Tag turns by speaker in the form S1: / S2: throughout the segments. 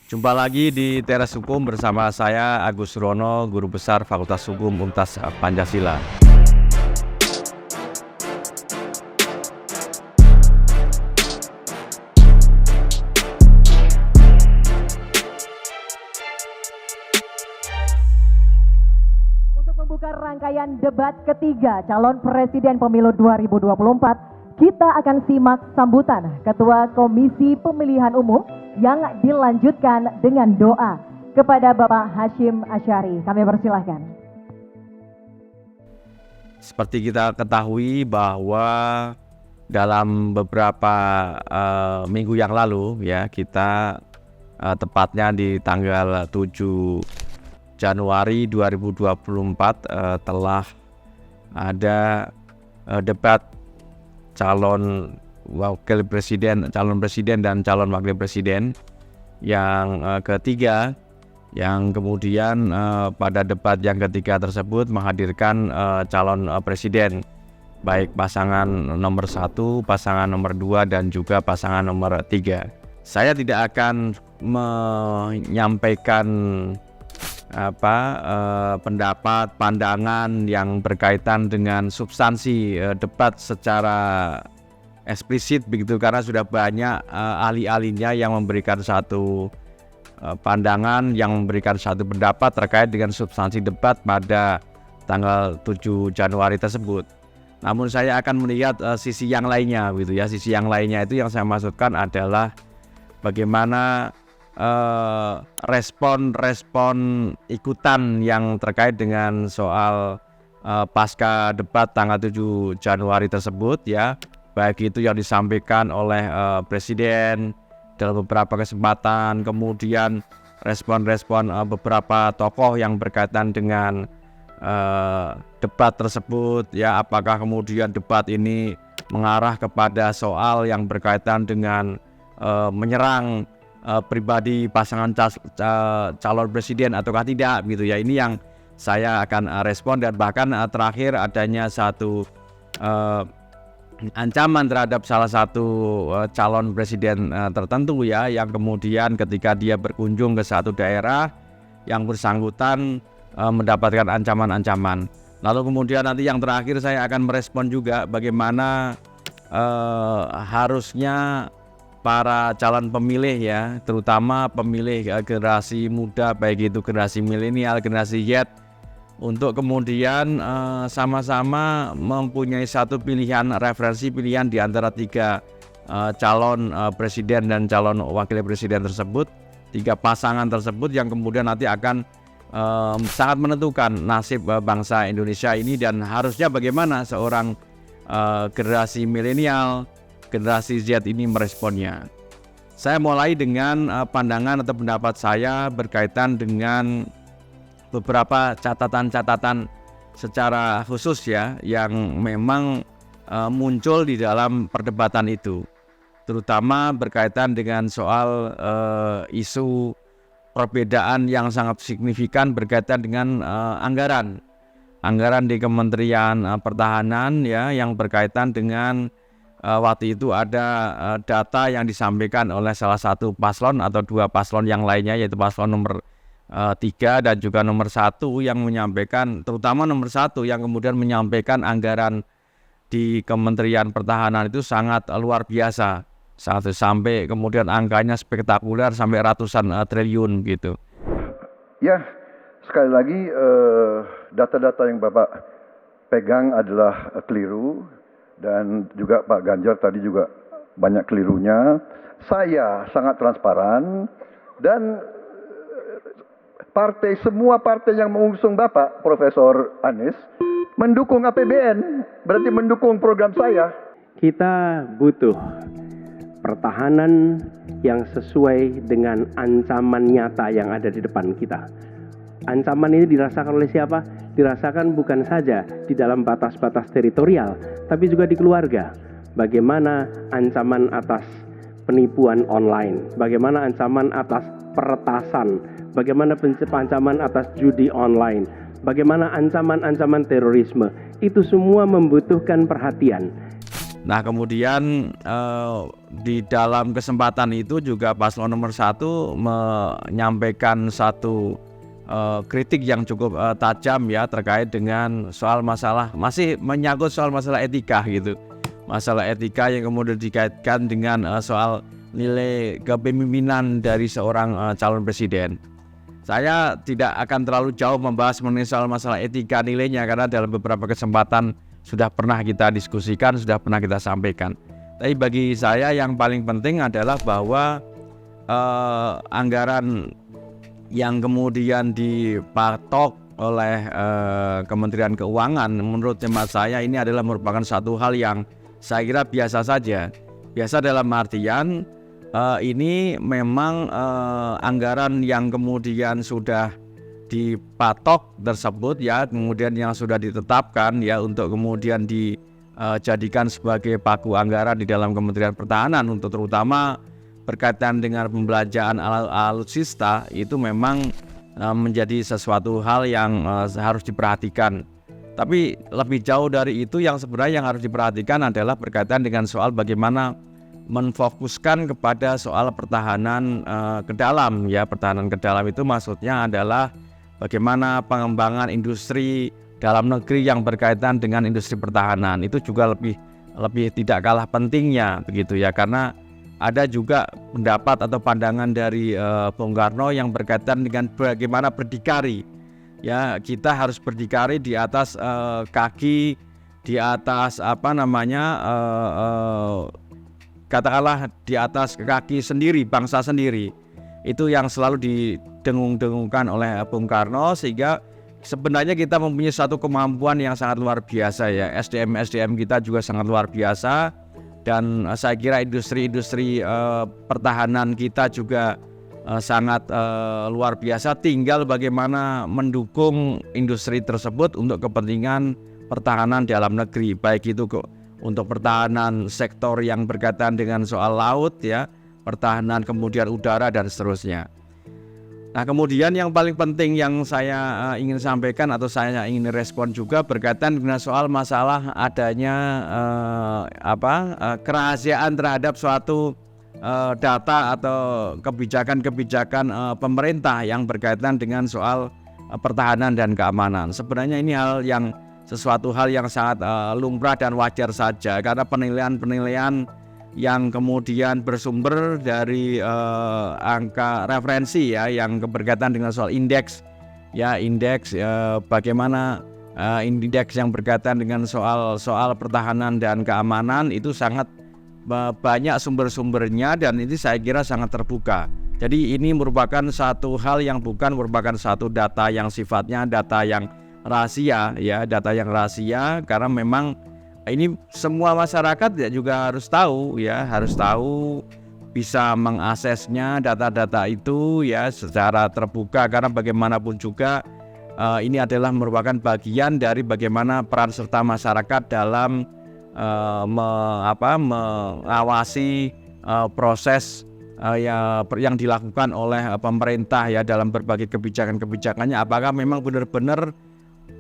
S1: Jumpa lagi di Teras Hukum bersama saya Agus Surono, Guru Besar Fakultas Hukum Universitas Pancasila.
S2: Untuk membuka rangkaian debat ketiga calon presiden pemilu 2024, kita akan simak sambutan Ketua Komisi Pemilihan Umum yang dilanjutkan dengan doa kepada Bapak Hashim Asyari. Kami persilahkan.
S1: Seperti kita ketahui bahwa dalam beberapa minggu yang lalu ya kita tepatnya di tanggal 7 Januari 2024 telah ada debat calon presiden dan calon wakil presiden yang ketiga, yang kemudian pada debat yang ketiga tersebut menghadirkan calon presiden baik pasangan nomor 1, pasangan nomor 2 dan juga pasangan nomor 3. Saya tidak akan menyampaikan pendapat, pandangan yang berkaitan dengan substansi debat secara eksplisit begitu, karena sudah banyak ahli-ahlinya yang memberikan satu pandangan, yang memberikan satu pendapat terkait dengan substansi debat pada tanggal 7 Januari tersebut. Namun saya akan melihat sisi yang lainnya gitu ya. Sisi yang lainnya itu yang saya maksudkan adalah bagaimana respon ikutan yang terkait dengan soal pasca debat tanggal 7 Januari tersebut ya, baik itu yang disampaikan oleh Presiden dalam beberapa kesempatan, kemudian respon-respon beberapa tokoh yang berkaitan dengan debat tersebut ya, apakah kemudian debat ini mengarah kepada soal yang berkaitan dengan menyerang pribadi pasangan calon presiden ataukah tidak gitu ya. Ini yang saya akan respon, dan bahkan terakhir adanya satu ancaman terhadap salah satu calon presiden tertentu ya, yang kemudian ketika dia berkunjung ke satu daerah yang bersangkutan mendapatkan ancaman-ancaman. Lalu kemudian nanti yang terakhir saya akan merespon juga bagaimana harusnya para calon pemilih ya, terutama pemilih generasi muda, baik itu generasi milenial, generasi Z, untuk kemudian sama-sama mempunyai satu pilihan, referensi pilihan di antara tiga calon presiden dan calon wakil presiden tersebut, tiga pasangan tersebut yang kemudian nanti akan sangat menentukan nasib bangsa Indonesia ini, dan harusnya bagaimana seorang generasi milenial, generasi Z ini meresponnya. Saya mulai dengan pandangan atau pendapat saya berkaitan dengan beberapa catatan-catatan secara khusus ya, yang memang muncul di dalam perdebatan itu, terutama berkaitan dengan soal isu perbedaan yang sangat signifikan berkaitan dengan anggaran di Kementerian Pertahanan ya, yang berkaitan dengan waktu itu ada data yang disampaikan oleh salah satu paslon atau dua paslon yang lainnya, yaitu paslon nomor 3 dan juga nomor 1, yang menyampaikan, terutama nomor 1 yang kemudian menyampaikan anggaran di Kementerian Pertahanan itu sangat luar biasa, sampai kemudian angkanya spektakuler sampai ratusan triliun gitu.
S3: Ya, sekali lagi data-data yang Bapak pegang adalah keliru, dan juga Pak Ganjar tadi juga banyak kelirunya. Saya sangat transparan, dan semua partai yang mengusung Bapak Profesor Anies mendukung APBN, berarti mendukung program saya.
S4: Kita butuh pertahanan yang sesuai dengan ancaman nyata yang ada di depan kita. Ancaman ini dirasakan oleh siapa? Dirasakan bukan saja di dalam batas-batas teritorial, tapi juga di keluarga. Bagaimana ancaman atas penipuan online, bagaimana ancaman atas peretasan, bagaimana ancaman atas judi online, bagaimana ancaman-ancaman terorisme. Itu semua membutuhkan perhatian.
S1: Nah kemudian di dalam kesempatan itu juga paslon nomor 1 menyampaikan satu kritik yang cukup tajam ya terkait dengan soal masalah, masih menyangkut soal masalah etika gitu. Masalah etika yang kemudian dikaitkan dengan soal nilai kepemimpinan dari seorang calon presiden. Saya tidak akan terlalu jauh membahas mengenai soal masalah etika nilainya karena dalam beberapa kesempatan sudah pernah kita diskusikan, sudah pernah kita sampaikan. Tapi bagi saya yang paling penting adalah bahwa anggaran yang kemudian dipatok oleh Kementerian Keuangan, menurut hemat saya ini adalah merupakan satu hal yang saya kira biasa saja. Biasa dalam artian ini memang anggaran yang kemudian sudah dipatok tersebut ya, kemudian yang sudah ditetapkan ya untuk kemudian dijadikan sebagai paku anggaran di dalam Kementerian Pertahanan untuk terutama berkaitan dengan pembelanjaan alutsista itu memang menjadi sesuatu hal yang harus diperhatikan. Tapi lebih jauh dari itu yang sebenarnya yang harus diperhatikan adalah berkaitan dengan soal bagaimana menfokuskan kepada soal pertahanan ke dalam ya. Pertahanan ke dalam itu maksudnya adalah bagaimana pengembangan industri dalam negeri yang berkaitan dengan industri pertahanan itu juga lebih tidak kalah pentingnya begitu ya, karena ada juga pendapat atau pandangan dari Bung Karno yang berkaitan dengan bagaimana berdikari. Ya, kita harus berdikari di atas kaki, di atas katakanlah di atas kaki sendiri, bangsa sendiri. Itu yang selalu didengung-dengungkan oleh Bung Karno, sehingga sebenarnya kita mempunyai satu kemampuan yang sangat luar biasa ya. SDM kita juga sangat luar biasa, dan saya kira industri pertahanan kita juga sangat luar biasa. Tinggal bagaimana mendukung industri tersebut untuk kepentingan pertahanan dalam negeri, baik itu untuk pertahanan sektor yang berkaitan dengan soal laut ya, pertahanan kemudian udara dan seterusnya. Nah kemudian yang paling penting yang saya ingin sampaikan atau saya ingin respon juga berkaitan dengan soal masalah adanya kerahasiaan terhadap suatu data atau kebijakan-kebijakan pemerintah yang berkaitan dengan soal pertahanan dan keamanan. Sebenarnya ini sesuatu hal yang sangat lumrah dan wajar saja, karena penilaian-penilaian yang kemudian bersumber dari angka referensi ya yang berkaitan dengan soal indeks bagaimana indeks yang berkaitan dengan soal pertahanan dan keamanan itu sangat banyak sumber-sumbernya, dan ini saya kira sangat terbuka. Jadi ini merupakan satu hal yang bukan merupakan satu data yang sifatnya data yang rahasia ya, data yang rahasia, karena memang ini semua masyarakat ya juga harus tahu bisa mengaksesnya data-data itu ya secara terbuka, karena bagaimanapun juga ini adalah merupakan bagian dari bagaimana peran serta masyarakat dalam mengawasi proses yang dilakukan oleh pemerintah ya dalam berbagai kebijakan-kebijakannya, apakah memang benar-benar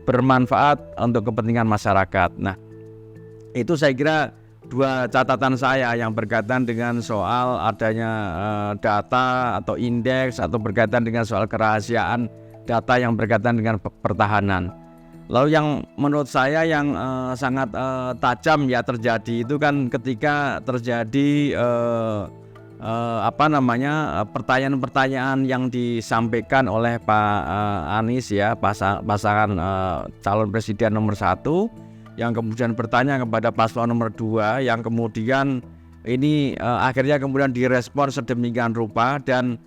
S1: bermanfaat untuk kepentingan masyarakat. Nah, itu saya kira dua catatan saya yang berkaitan dengan soal adanya data atau indeks atau berkaitan dengan soal kerahasiaan data yang berkaitan dengan pertahanan. Lalu yang menurut saya yang sangat tajam ya terjadi itu kan ketika terjadi pertanyaan-pertanyaan yang disampaikan oleh Pak Anies ya, pasangan calon presiden nomor 1, yang kemudian bertanya kepada paslon nomor 2, yang kemudian ini akhirnya kemudian direspon sedemikian rupa. Dan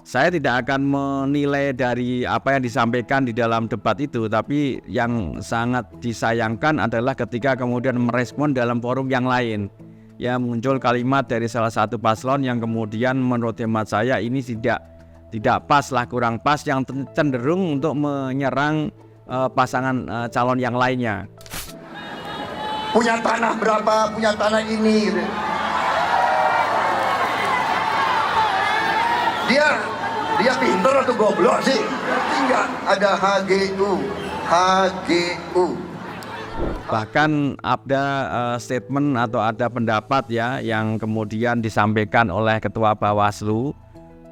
S1: saya tidak akan menilai dari apa yang disampaikan di dalam debat itu, tapi yang sangat disayangkan adalah ketika kemudian merespon dalam forum yang lain. Ya, muncul kalimat dari salah satu paslon yang kemudian menurut hemat saya ini tidak pas lah, kurang pas, yang cenderung untuk menyerang pasangan calon yang lainnya.
S3: Punya tanah berapa, punya tanah ini gitu. Dia pinter atau goblok sih? Ngerti nggak? Ada HGU.
S1: Bahkan ada statement atau ada pendapat ya yang kemudian disampaikan oleh Ketua Bawaslu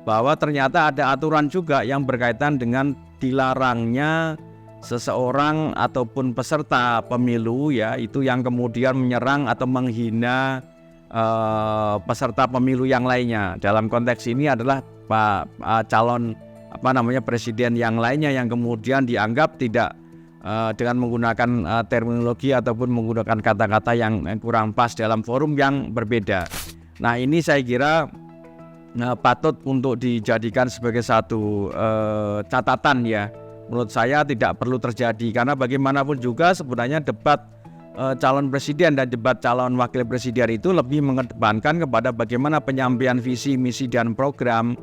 S1: bahwa ternyata ada aturan juga yang berkaitan dengan dilarangnya seseorang ataupun peserta pemilu ya itu yang kemudian menyerang atau menghina peserta pemilu yang lainnya. Dalam konteks ini adalah calon presiden yang lainnya yang kemudian dianggap tidak dengan menggunakan terminologi ataupun menggunakan kata-kata yang kurang pas dalam forum yang berbeda. Nah, ini saya kira patut untuk dijadikan sebagai satu catatan ya. Menurut saya tidak perlu terjadi karena bagaimanapun juga sebenarnya debat calon presiden dan debat calon wakil presiden itu lebih mengedepankan kepada bagaimana penyampaian visi, misi dan program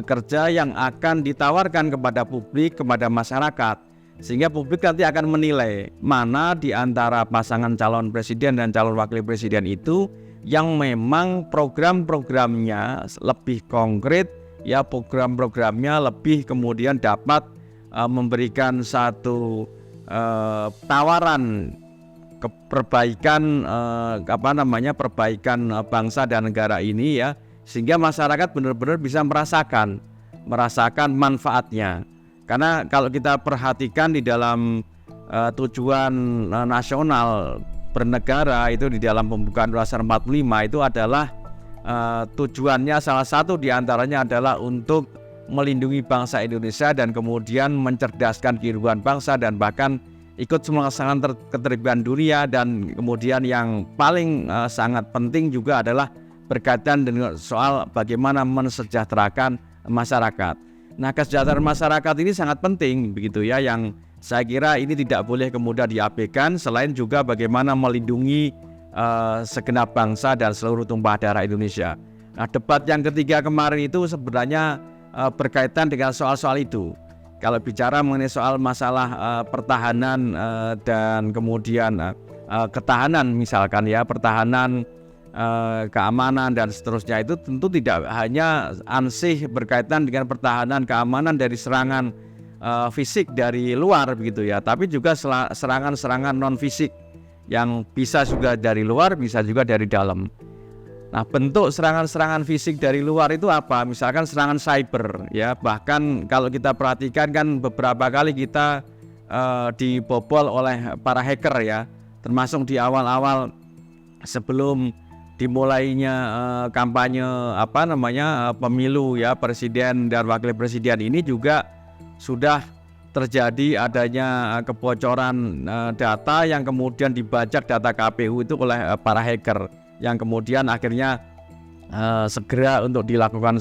S1: kerja yang akan ditawarkan kepada publik, kepada masyarakat. Sehingga publik nanti akan menilai mana di antara pasangan calon presiden dan calon wakil presiden itu yang memang program-programnya lebih konkret ya, program-programnya lebih kemudian dapat memberikan satu tawaran perbaikan perbaikan bangsa dan negara ini ya, sehingga masyarakat benar-benar bisa merasakan manfaatnya. Karena kalau kita perhatikan di dalam tujuan nasional bernegara itu di dalam pembukaan Undang-Undang 45 itu adalah tujuannya salah satu diantaranya adalah untuk melindungi bangsa Indonesia dan kemudian mencerdaskan kehidupan bangsa dan bahkan ikut melaksanakan ketertiban dunia, dan kemudian yang paling sangat penting juga adalah berkaitan dengan soal bagaimana mensejahterakan masyarakat. Nah, kesejahteraan masyarakat ini sangat penting begitu ya, yang saya kira ini tidak boleh kemudian diabaikan, selain juga bagaimana melindungi segenap bangsa dan seluruh tumpah darah Indonesia. Nah, debat yang ketiga kemarin itu sebenarnya berkaitan dengan soal-soal itu. Kalau bicara mengenai soal masalah pertahanan dan kemudian ketahanan misalkan ya, pertahanan, keamanan dan seterusnya, itu tentu tidak hanya ansih berkaitan dengan pertahanan keamanan dari serangan fisik dari luar begitu ya, tapi juga serangan-serangan non fisik yang bisa juga dari luar, bisa juga dari dalam. Nah, bentuk serangan-serangan fisik dari luar itu apa? Misalkan serangan cyber ya, bahkan kalau kita perhatikan kan beberapa kali kita dibobol oleh para hacker ya, termasuk di awal-awal sebelum dimulainya kampanye pemilu ya, presiden dan wakil presiden ini juga sudah terjadi adanya kebocoran data yang kemudian dibajak data KPU itu oleh para hacker, yang kemudian akhirnya segera untuk dilakukan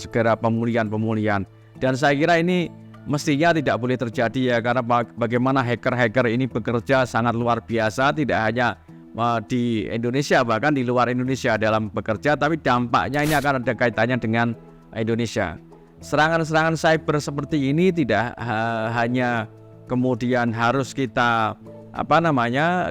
S1: pemulihan. Dan saya kira ini mestinya tidak boleh terjadi ya, karena bagaimana hacker-hacker ini bekerja sangat luar biasa, tidak hanya di Indonesia, bahkan di luar Indonesia dalam bekerja, tapi dampaknya ini akan ada kaitannya dengan Indonesia. Serangan-serangan cyber seperti ini tidak hanya kemudian harus kita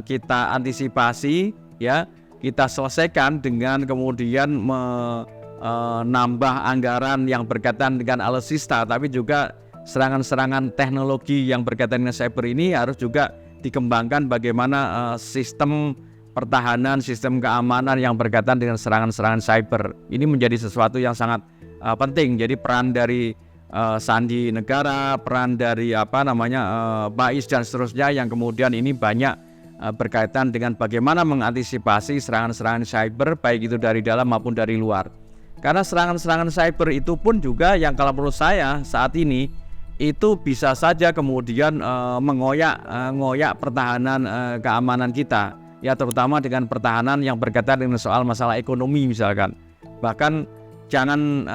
S1: kita antisipasi ya, kita selesaikan dengan kemudian menambah anggaran yang berkaitan dengan alutsista, tapi juga serangan-serangan teknologi yang berkaitan dengan cyber ini harus juga dikembangkan bagaimana sistem pertahanan, sistem keamanan yang berkaitan dengan serangan-serangan cyber. Ini menjadi sesuatu yang sangat penting. Jadi peran dari sandi negara, peran dari BAIS dan seterusnya yang kemudian ini banyak berkaitan dengan bagaimana mengantisipasi serangan-serangan cyber baik itu dari dalam maupun dari luar. Karena serangan-serangan cyber itu pun juga yang kalau menurut saya saat ini itu bisa saja kemudian mengoyak pertahanan keamanan kita ya, terutama dengan pertahanan yang berkaitan dengan soal masalah ekonomi misalkan. Bahkan jangan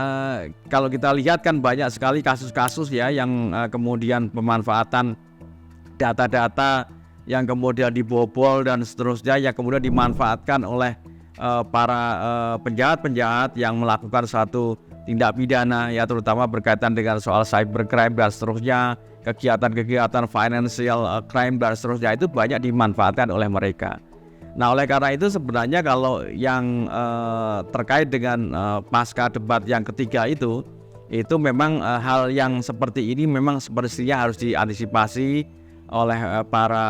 S1: kalau kita lihat kan banyak sekali kasus-kasus ya yang kemudian pemanfaatan data-data yang kemudian dibobol dan seterusnya, yang kemudian dimanfaatkan oleh para penjahat-penjahat yang melakukan suatu tindak pidana ya, terutama berkaitan dengan soal cybercrime dan seterusnya, kegiatan-kegiatan financial crime dan seterusnya, itu banyak dimanfaatkan oleh mereka. Nah, oleh karena itu sebenarnya kalau yang terkait dengan pasca debat yang ketiga itu memang hal yang seperti ini memang sepertinya harus diantisipasi, oleh para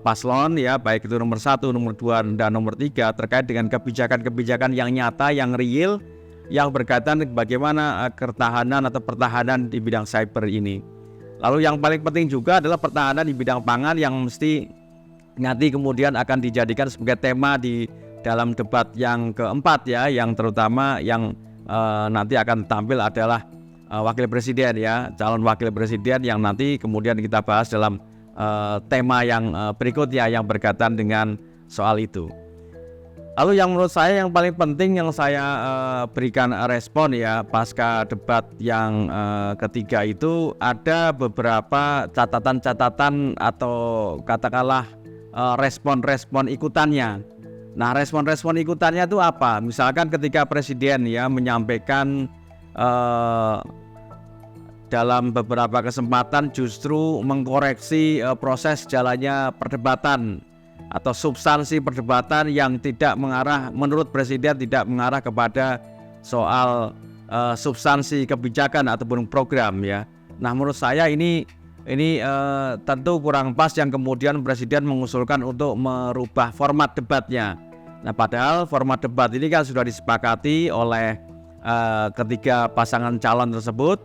S1: paslon ya, baik itu nomor 1, nomor 2 dan nomor 3 terkait dengan kebijakan-kebijakan yang nyata, yang real, yang berkaitan bagaimana ketahanan atau pertahanan di bidang cyber ini. Lalu yang paling penting juga adalah pertahanan di bidang pangan yang mesti nanti kemudian akan dijadikan sebagai tema di dalam debat yang keempat ya, yang terutama yang nanti akan tampil adalah wakil presiden ya, calon wakil presiden yang nanti kemudian kita bahas dalam tema yang berikutnya yang berkaitan dengan soal itu. Lalu yang menurut saya yang paling penting yang saya berikan respon ya pasca debat yang ketiga itu ada beberapa catatan-catatan atau katakanlah respon-respon ikutannya. Nah, respon-respon ikutannya itu apa? Misalkan ketika presiden ya menyampaikan dalam beberapa kesempatan justru mengkoreksi proses jalannya perdebatan atau substansi perdebatan yang tidak mengarah, menurut presiden tidak mengarah kepada soal substansi kebijakan ataupun program ya. Nah, menurut saya ini tentu kurang pas yang kemudian presiden mengusulkan untuk merubah format debatnya. Nah, padahal format debat ini kan sudah disepakati oleh ketiga pasangan calon tersebut.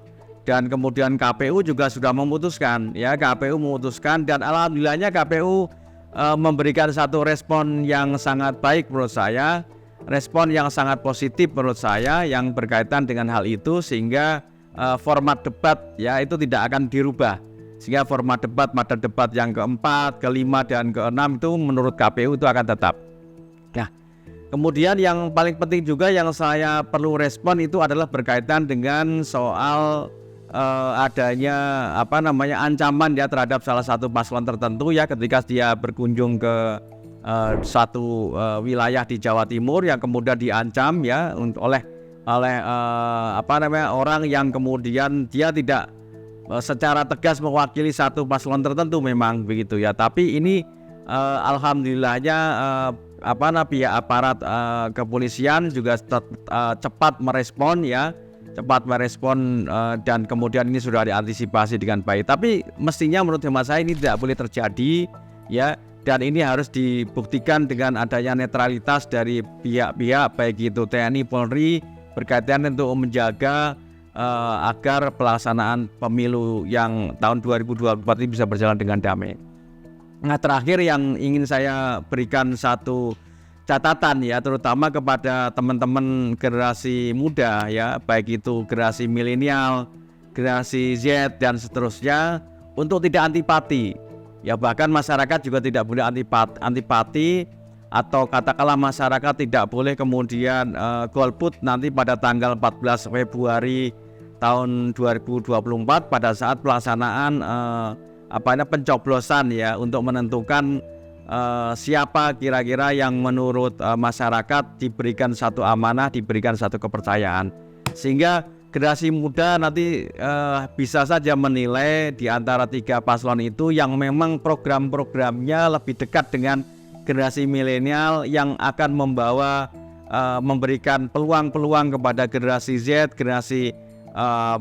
S1: Dan kemudian KPU juga sudah memutuskan ya, KPU memutuskan dan alhamdulillahnya KPU memberikan satu respon yang sangat baik menurut saya, respon yang sangat positif menurut saya yang berkaitan dengan hal itu sehingga format debat ya itu tidak akan dirubah. Sehingga format debat pada debat yang keempat, kelima dan keenam itu menurut KPU itu akan tetap. Nah, kemudian yang paling penting juga yang saya perlu respon itu adalah berkaitan dengan soal adanya ancaman ya terhadap salah satu paslon tertentu ya ketika dia berkunjung ke satu wilayah di Jawa Timur yang kemudian diancam ya oleh orang yang kemudian dia tidak secara tegas mewakili satu paslon tertentu memang begitu ya, tapi ini alhamdulillahnya pihak aparat kepolisian juga cepat merespon ya, dan kemudian ini sudah diantisipasi dengan baik. Tapi mestinya menurut hemat saya ini tidak boleh terjadi ya, dan ini harus dibuktikan dengan adanya netralitas dari pihak-pihak baik itu TNI, Polri berkaitan untuk menjaga agar pelaksanaan pemilu yang tahun 2024 ini bisa berjalan dengan damai. Nah, terakhir yang ingin saya berikan satu catatan ya, terutama kepada teman-teman generasi muda ya, baik itu generasi milenial, generasi Z dan seterusnya, untuk tidak antipati ya, bahkan masyarakat juga tidak boleh antipati atau katakanlah masyarakat tidak boleh kemudian golput nanti pada tanggal 14 Februari tahun 2024 pada saat pelaksanaan pencoblosan ya, untuk menentukan siapa kira-kira yang menurut masyarakat diberikan satu amanah, diberikan satu kepercayaan, sehingga generasi muda nanti bisa saja menilai di antara tiga paslon itu yang memang program-programnya lebih dekat dengan generasi milenial yang akan memberikan peluang-peluang kepada generasi Z, generasi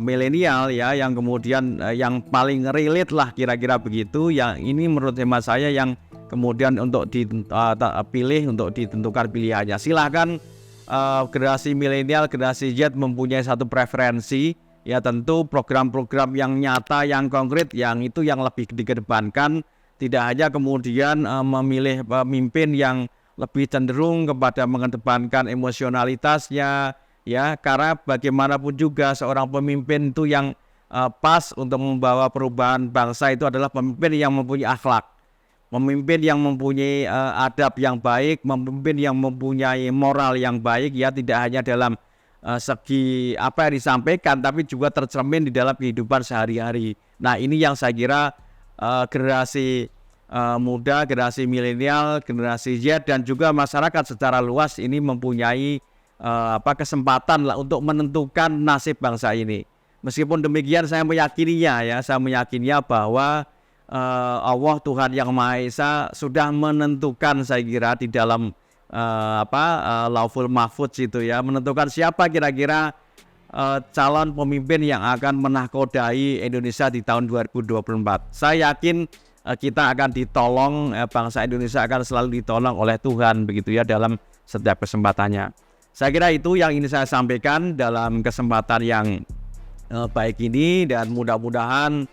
S1: milenial ya, yang kemudian yang paling relate lah kira-kira begitu. Yang ini menurut hemat saya yang kemudian untuk dipilih, untuk ditentukan pilihannya. Silahkan generasi milenial, generasi Z mempunyai satu preferensi ya, tentu program-program yang nyata, yang konkret, yang itu yang lebih dikedepankan. Tidak hanya kemudian memilih pemimpin yang lebih cenderung kepada mengedepankan emosionalitasnya ya, karena bagaimanapun juga seorang pemimpin itu yang pas untuk membawa perubahan bangsa itu adalah pemimpin yang mempunyai akhlak, pemimpin yang mempunyai adab yang baik, pemimpin yang mempunyai moral yang baik ya, tidak hanya dalam segi apa yang disampaikan tapi juga tercermin di dalam kehidupan sehari-hari. Nah, ini yang saya kira generasi muda, generasi milenial, generasi Z dan juga masyarakat secara luas ini mempunyai kesempatan lah untuk menentukan nasib bangsa ini. Meskipun demikian saya meyakininya ya, saya meyakininya bahwa Allah Tuhan Yang Maha Esa sudah menentukan, saya kira di dalam Lauful Mahfudz itu ya, menentukan siapa kira-kira calon pemimpin yang akan menahkodai Indonesia di tahun 2024. Saya yakin kita akan ditolong, bangsa Indonesia akan selalu ditolong oleh Tuhan begitu ya dalam setiap kesempatannya. Saya kira itu yang ingin saya sampaikan dalam kesempatan yang baik ini, dan mudah-mudahan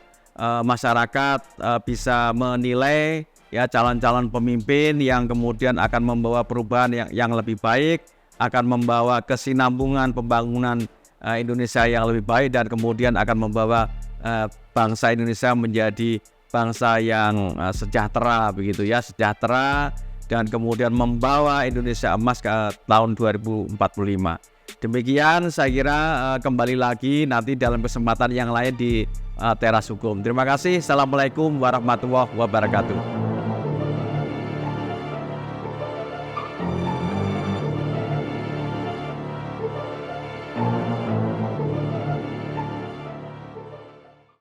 S1: masyarakat bisa menilai ya calon-calon pemimpin yang kemudian akan membawa perubahan yang lebih baik, akan membawa kesinambungan pembangunan Indonesia yang lebih baik, dan kemudian akan membawa bangsa Indonesia menjadi bangsa yang sejahtera begitu ya, sejahtera, dan kemudian membawa Indonesia emas ke tahun 2045. Demikian saya kira, kembali lagi nanti dalam kesempatan yang lain di Teras Hukum. Terima kasih. Assalamualaikum warahmatullahi wabarakatuh.